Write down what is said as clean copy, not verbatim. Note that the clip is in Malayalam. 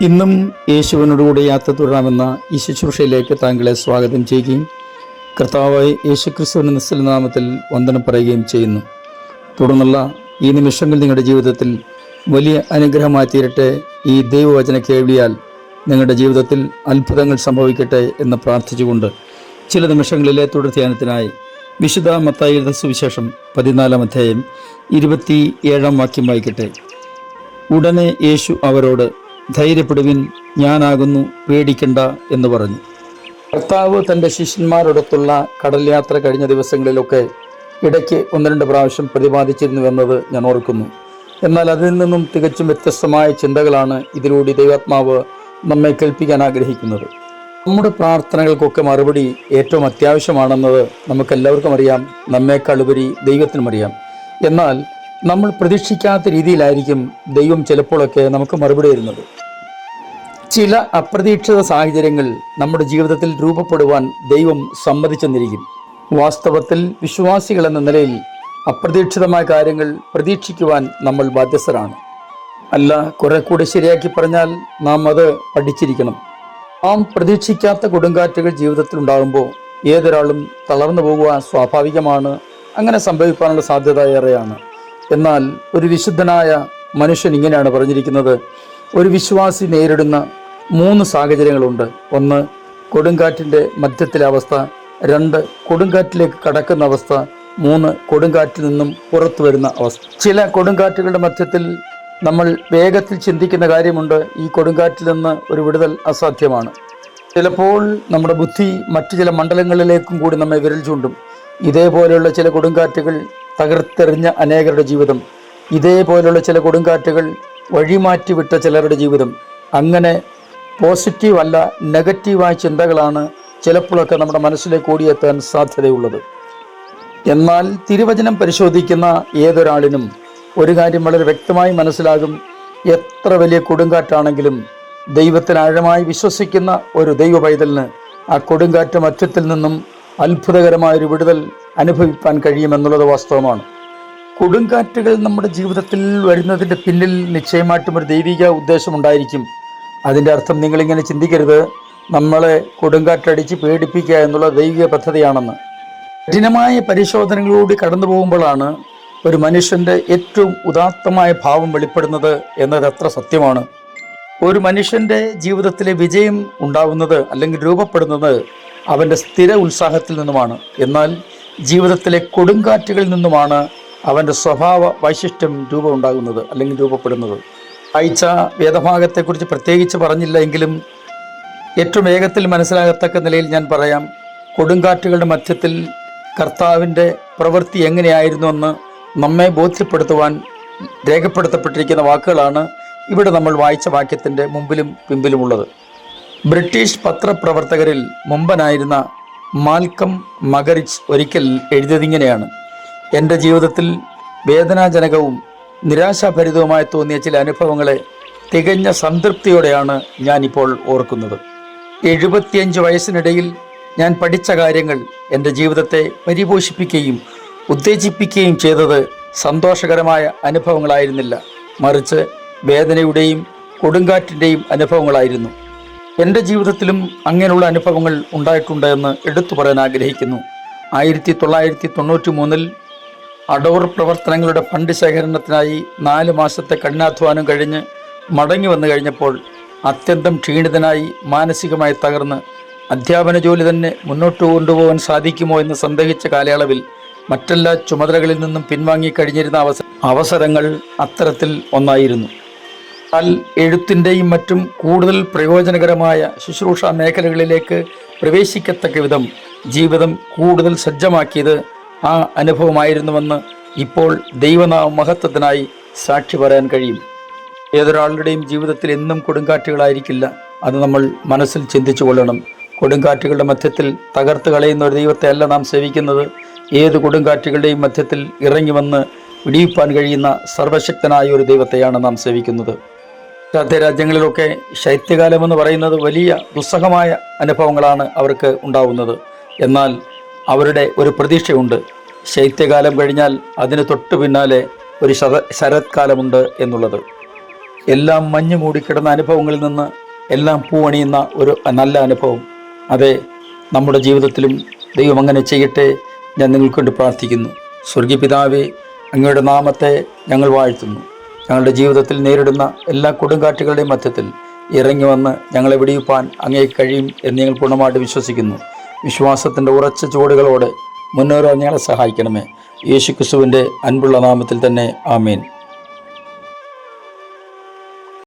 ഇന്നും യേശുവിനോടുകൂടെ യാത്ര തുടരാമെന്ന ഈ ശുശ്രൂഷയിലേക്ക് താങ്കളെ സ്വാഗതം ചെയ്യുകയും കർത്താവായ യേശുക്രിസ്തുവിന്റെ നിസ്തുലനാമത്തിൽ വന്ദനം പറയുകയും ചെയ്യുന്നു. തുടർന്നുള്ള ഈ നിമിഷങ്ങൾ നിങ്ങളുടെ ജീവിതത്തിൽ വലിയ അനുഗ്രഹമായി തീരട്ടെ. ഈ ദൈവവചന കേൾവിയാൽ നിങ്ങളുടെ ജീവിതത്തിൽ അത്ഭുതങ്ങൾ സംഭവിക്കട്ടെ എന്ന് പ്രാർത്ഥിച്ചുകൊണ്ട് ചില നിമിഷങ്ങളിലെ തുടർ ധ്യാനത്തിനായി വിശുദ്ധ മത്തായി എഴുതിയ സുവിശേഷം 14-ാം അധ്യായം 27-ാം വാക്യം വായിക്കട്ടെ. ഉടനെ യേശു അവരോട്, ധൈര്യപ്പെടുവിൻ, ഞാനാകുന്നു, പേടിക്കണ്ട എന്ന് പറഞ്ഞു. കർത്താവ് തൻ്റെ ശിഷ്യന്മാരോടൊത്തുള്ള കടൽ യാത്ര കഴിഞ്ഞ ദിവസങ്ങളിലൊക്കെ ഇടയ്ക്ക് 1-2 പ്രാവശ്യം പ്രതിപാദിച്ചിരുന്നുവെന്നത് ഞാൻ ഓർക്കുന്നു. എന്നാൽ അതിൽ നിന്നും തികച്ചും വ്യത്യസ്തമായ ചിന്തകളാണ് ഇതിലൂടെ ദൈവാത്മാവ് നമ്മെ കേൾപ്പിക്കാൻ ആഗ്രഹിക്കുന്നത്. നമ്മുടെ പ്രാർത്ഥനകൾക്കൊക്കെ മറുപടി ഏറ്റവും അത്യാവശ്യമാണെന്നത് നമുക്കെല്ലാവർക്കും അറിയാം, നമ്മേക്കാളുപരി ദൈവത്തിനും അറിയാം. എന്നാൽ നമ്മൾ പ്രതീക്ഷിക്കാത്ത രീതിയിലായിരിക്കും ദൈവം ചിലപ്പോഴൊക്കെ നമുക്ക് മറുപടി തരുന്നത്. ചില അപ്രതീക്ഷിത സാഹചര്യങ്ങൾ നമ്മുടെ ജീവിതത്തിൽ രൂപപ്പെടുവാൻ ദൈവം സമ്മതിച്ചെന്നിരിക്കും. വാസ്തവത്തിൽ വിശ്വാസികൾ എന്ന നിലയിൽ അപ്രതീക്ഷിതമായ കാര്യങ്ങൾ പ്രതീക്ഷിക്കുവാൻ നമ്മൾ ബാധ്യസ്ഥരാണ്. അല്ല, കുറെ കൂടി ശരിയാക്കി പറഞ്ഞാൽ നാം അത് പഠിച്ചിരിക്കണം. നാം പ്രതീക്ഷിക്കാത്ത കൊടുങ്കാറ്റുകൾ ജീവിതത്തിൽ ഉണ്ടാകുമ്പോൾ ഏതൊരാളും തളർന്നു പോകുവാൻ സ്വാഭാവികമാണ്. അങ്ങനെ സംഭവിക്കാനുള്ള സാധ്യത ഏറെയാണ്. എന്നാൽ ഒരു വിശുദ്ധനായ മനുഷ്യൻ ഇങ്ങനെയാണ് പറഞ്ഞിരിക്കുന്നത്: ഒരു വിശ്വാസി നേരിടുന്ന 3 സാഹചര്യങ്ങളുണ്ട്. 1, കൊടുങ്കാറ്റിൻ്റെ മധ്യത്തിലെ അവസ്ഥ. 2, കൊടുങ്കാറ്റിലേക്ക് കടക്കുന്ന അവസ്ഥ. 3, കൊടുങ്കാറ്റിൽ നിന്നും പുറത്തു വരുന്ന അവസ്ഥ. ചില കൊടുങ്കാറ്റുകളുടെ മധ്യത്തിൽ നമ്മൾ വേഗത്തിൽ ചിന്തിക്കുന്ന കാര്യമുണ്ട്. ഈ കൊടുങ്കാറ്റിൽ നിന്ന് ഒരു വിടുതൽ അസാധ്യമാണ്. ചിലപ്പോൾ നമ്മുടെ ബുദ്ധി മറ്റു ചില മണ്ഡലങ്ങളിലേക്കും കൂടി നമ്മെ വിരൽ ചൂണ്ടും. ഇതേപോലെയുള്ള ചില കൊടുങ്കാറ്റുകൾ തകർത്തെറിഞ്ഞ അനേകരുടെ ജീവിതം, ഇതേപോലെയുള്ള ചില കൊടുങ്കാറ്റുകൾ വഴിമാറ്റിവിട്ട ചിലരുടെ ജീവിതം. അങ്ങനെ പോസിറ്റീവ് അല്ല, നെഗറ്റീവായ ചിന്തകളാണ് ചിലപ്പോഴൊക്കെ നമ്മുടെ മനസ്സിലേക്ക് ഓടിയെത്താൻ സാധ്യതയുള്ളത്. എന്നാൽ തിരുവചനം പരിശോധിക്കുന്ന ഏതൊരാളിനും ഒരു കാര്യം വളരെ വ്യക്തമായി മനസ്സിലാകും: എത്ര വലിയ കൊടുങ്കാറ്റാണെങ്കിലും ദൈവത്തിൽ ആഴമായി വിശ്വസിക്കുന്ന ഒരു ദൈവ പൈതലിന് ആ കൊടുങ്കാറ്റ് മധ്യത്തിൽ നിന്നും അത്ഭുതകരമായൊരു വിടുതൽ അനുഭവിക്കാൻ കഴിയുമെന്നുള്ളത് വാസ്തവമാണ്. കൊടുങ്കാറ്റുകൾ നമ്മുടെ ജീവിതത്തിൽ വരുന്നതിൻ്റെ പിന്നിൽ നിശ്ചയമായിട്ടും ഒരു ദൈവിക ഉദ്ദേശമുണ്ടായിരിക്കും. അതിൻ്റെ അർത്ഥം നിങ്ങളിങ്ങനെ ചിന്തിക്കരുത്, നമ്മളെ കൊടുങ്കാറ്റടിച്ച് പേടിപ്പിക്കുക എന്നുള്ള ദൈവിക പദ്ധതിയാണെന്ന്. കഠിനമായ പരിശോധനകളിലൂടെ കടന്നു പോകുമ്പോഴാണ് ഒരു മനുഷ്യൻ്റെ ഏറ്റവും ഉദാത്തമായ ഭാവം വെളിപ്പെടുന്നത് എന്നത് എത്ര സത്യമാണ്. ഒരു മനുഷ്യൻ്റെ ജീവിതത്തിലെ വിജയം ഉണ്ടാവുന്നത് അല്ലെങ്കിൽ രൂപപ്പെടുന്നത് അവൻ്റെ സ്ഥിര ഉത്സാഹത്തിൽ നിന്നുമാണ്. എന്നാൽ ജീവിതത്തിലെ കൊടുങ്കാറ്റുകളിൽ നിന്നുമാണ് അവൻ്റെ സ്വഭാവ വൈശിഷ്ട്യം ഉണ്ടാകുന്നത് അല്ലെങ്കിൽ രൂപപ്പെടുന്നത്. വായിച്ച വേദഭാഗത്തെക്കുറിച്ച് പ്രത്യേകിച്ച് പറഞ്ഞില്ല എങ്കിലും ഏറ്റവും വേഗത്തിൽ മനസ്സിലാകത്തക്ക നിലയിൽ ഞാൻ പറയാം. കൊടുങ്കാറ്റുകളുടെ മധ്യത്തിൽ കർത്താവിൻ്റെ പ്രവൃത്തി എങ്ങനെയായിരുന്നുവെന്ന് നമ്മെ ബോധ്യപ്പെടുത്തുവാൻ രേഖപ്പെടുത്തപ്പെട്ടിരിക്കുന്ന വാക്കുകളാണ് ഇവിടെ നമ്മൾ വായിച്ച വാക്യത്തിൻ്റെ മുമ്പിലും പിമ്പിലുമുള്ളത്. ബ്രിട്ടീഷ് പത്രപ്രവർത്തകരിൽ മുമ്പനായിരുന്ന മാൽക്കം മഗറിച്ച് ഒരിക്കൽ എഴുതിയതിങ്ങനെയാണ്: എൻ്റെ ജീവിതത്തിൽ വേദനാജനകവും നിരാശാഭരിതവുമായി തോന്നിയ ചില അനുഭവങ്ങളെ തികഞ്ഞ സംതൃപ്തിയോടെയാണ് ഞാനിപ്പോൾ ഓർക്കുന്നത്. 75 വയസ്സിനിടയിൽ ഞാൻ പഠിച്ച കാര്യങ്ങൾ എൻ്റെ ജീവിതത്തെ പരിപോഷിപ്പിക്കുകയും ഉത്തേജിപ്പിക്കുകയും ചെയ്തത് സന്തോഷകരമായ അനുഭവങ്ങളായിരുന്നില്ല, മറിച്ച് വേദനയുടെയും കൊടുങ്കാറ്റിൻ്റെയും അനുഭവങ്ങളായിരുന്നു. എൻ്റെ ജീവിതത്തിലും അങ്ങനെയുള്ള അനുഭവങ്ങൾ ഉണ്ടായിട്ടുണ്ട് എന്ന് എടുത്തു പറയാൻ ആഗ്രഹിക്കുന്നു. 1993 അടൂർ പ്രവർത്തനങ്ങളുടെ ഫണ്ട് ശേഖരണത്തിനായി 4 മാസത്തെ കഠിനാധ്വാനം കഴിഞ്ഞ് മടങ്ങി വന്നു കഴിഞ്ഞപ്പോൾ അത്യന്തം ക്ഷീണിതനായി മാനസികമായി തകർന്ന് അധ്യാപന ജോലി തന്നെ മുന്നോട്ട് കൊണ്ടുപോകാൻ സാധിക്കുമോ എന്ന് സന്ദേഹിച്ച കാലയളവിൽ മറ്റെല്ലാ ചുമതലകളിൽ നിന്നും പിൻവാങ്ങിക്കഴിഞ്ഞിരുന്ന അവസരങ്ങൾ അത്തരത്തിൽ ഒന്നായിരുന്നു. എന്നാൽ എഴുത്തിൻ്റെയും മറ്റും കൂടുതൽ പ്രയോജനകരമായ ശുശ്രൂഷ മേഖലകളിലേക്ക് പ്രവേശിക്കത്തക്ക വിധം ജീവിതം കൂടുതൽ സജ്ജമാക്കിയത് ആ അനുഭവമായിരുന്നുവെന്ന് ഇപ്പോൾ ദൈവനാമ മഹത്വത്തിനായി സാക്ഷി പറയാൻ കഴിയും. ഏതൊരാളുടെയും ജീവിതത്തിൽ എന്നും കൊടുങ്കാറ്റുകളായിരിക്കില്ല. അത് നമ്മൾ മനസ്സിൽ ചിന്തിച്ചു കൊള്ളണം. കൊടുങ്കാറ്റുകളുടെ മധ്യത്തിൽ തകർത്ത് കളയുന്ന ഒരു ദൈവത്തെ അല്ല നാം സേവിക്കുന്നത്. ഏത് കൊടുങ്കാറ്റുകളുടെയും മധ്യത്തിൽ ഇറങ്ങി വന്ന് വിടിയിപ്പാൻ കഴിയുന്ന സർവശക്തനായ ഒരു ദൈവത്തെയാണ് നാം സേവിക്കുന്നത്. പാശ്ചാത്യ രാജ്യങ്ങളിലൊക്കെ ശൈത്യകാലമെന്ന് പറയുന്നത് വലിയ ദുസ്സഹമായ അനുഭവങ്ങളാണ് അവർക്ക് ഉണ്ടാവുന്നത്. എന്നാൽ അവരുടെ ഒരു പ്രതീക്ഷയുണ്ട്: ശൈത്യകാലം കഴിഞ്ഞാൽ അതിന് തൊട്ടു പിന്നാലെ ഒരു ശരത്കാലമുണ്ട് എന്നുള്ളത്. എല്ലാം മഞ്ഞ് മൂടിക്കിടന്ന അനുഭവങ്ങളിൽ നിന്ന് എല്ലാം പൂവണിയുന്ന ഒരു നല്ല അനുഭവം. അതെ, നമ്മുടെ ജീവിതത്തിലും ദൈവം അങ്ങനെ ചെയ്യട്ടെ. ഞാൻ നിങ്ങൾക്ക് വേണ്ടി പ്രാർത്ഥിക്കുന്നു. സ്വർഗീയ പിതാവേ, അങ്ങയുടെ നാമത്തെ ഞങ്ങൾ വാഴ്ത്തുന്നു. ഞങ്ങളുടെ ജീവിതത്തിൽ നേരിടുന്ന എല്ലാ കൊടുങ്കാറ്റുകളുടെയും മധ്യത്തിൽ ഇറങ്ങി വന്ന് ഞങ്ങളെ വിടിയിപ്പാൻ അങ്ങേ കഴിയും എന്ന് ഞങ്ങൾ പൂർണ്ണമായിട്ട് വിശ്വസിക്കുന്നു. വിശ്വാസത്തിൻ്റെ ഉറച്ച ചുവടുകളോടെ മുന്നേറാൻ ഞങ്ങളെ സഹായിക്കണമേ. യേശുക്രിസ്തുവിൻ്റെ അൻപുള്ള നാമത്തിൽ തന്നെ ആമേൻ.